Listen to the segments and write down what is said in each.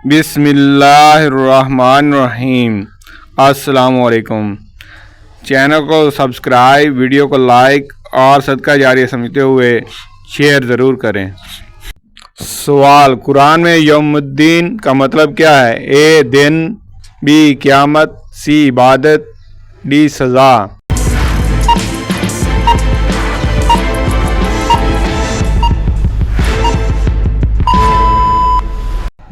बिस्मिल्लाहिर्रहमानिर्रहीम। अस्सलामुअलैकुम। चैनल को सब्सक्राइब, वीडियो को लाइक और सदका जारिया समझते हुए शेयर ज़रूर करें। सवाल, कुरान में यौमुद्दीन का मतलब क्या है? ए दिन, बी क़यामत, सी इबादत, डी सज़ा।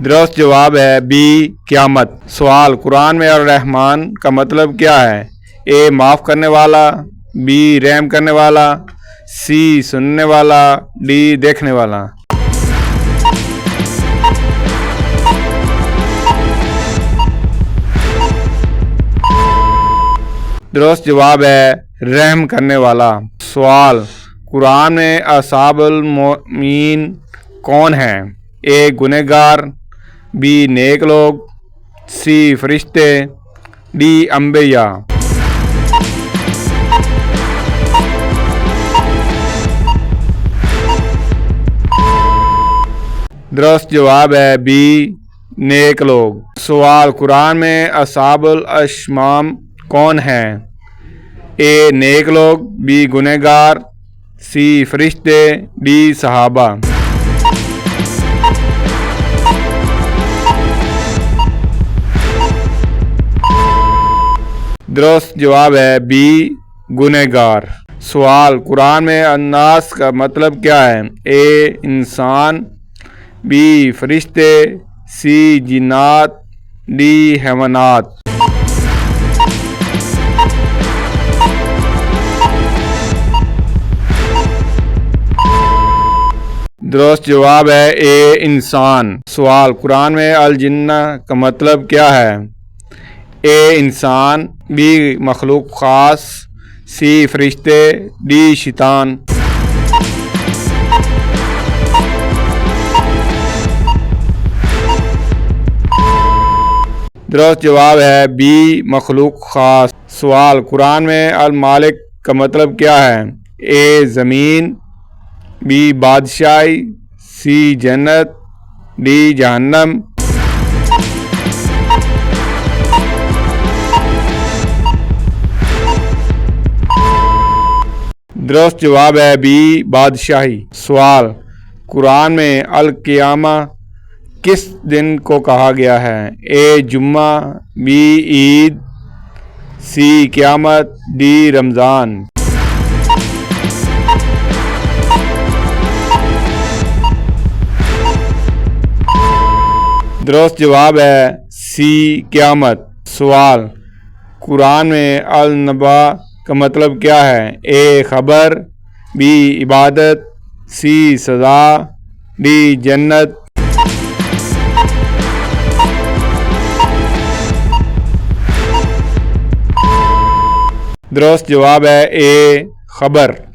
दुरुस्त जवाब है बी क़यामत। सवाल, कुरान में अर्रहमान का मतलब क्या है? ए माफ़ करने वाला, बी रहम करने वाला, सी सुनने वाला, डी देखने वाला। दुरुस्त जवाब है रहम करने वाला। सवाल, कुरान में अस्हाबुल मोमीन कौन है? ए गुनहगार, बी नेक लोग, सी फरिश्ते, डी अंबिया। दुरुस्त जवाब है बी नेक लोग। सवाल, कुरान में अस्हाबुल अशमाम कौन है? ए नेक लोग, बी गुनहगार, सी फरिश्ते, डी सहाबा। दुरुस्त जवाब है बी गुनहगार। सवाल, कुरान में अन्नास का मतलब क्या है? ए इंसान, बी फरिश्ते, सी जिन्नात, डी हैवानात। दुरुस्त जवाब है ए इंसान। सवाल, कुरान में अल जिन्ना का मतलब क्या है? ए इंसान, बी मखलूक ख़ास, सी फरिश्ते, डी शैतान। दुरुस्त जवाब है बी मखलूक ख़ास। सवाल, कुरान में अल मालिक का मतलब क्या है? ए ज़मीन, बी बादशाही, सी जन्नत, डी जहन्नम। दुरुस्त जवाब है बी बादशाही। सवाल, कुरान में अल क़ियामा किस दिन को कहा गया है? ए जुम्मा, बी ईद, सी क़यामत, डी रमज़ान। दुरुस्त जवाब है सी क़यामत। सवाल, कुरान में अल नबा का मतलब क्या है? ए खबर, बी इबादत, सी सज़ा, डी जन्नत। दुरुस्त जवाब है ए खबर।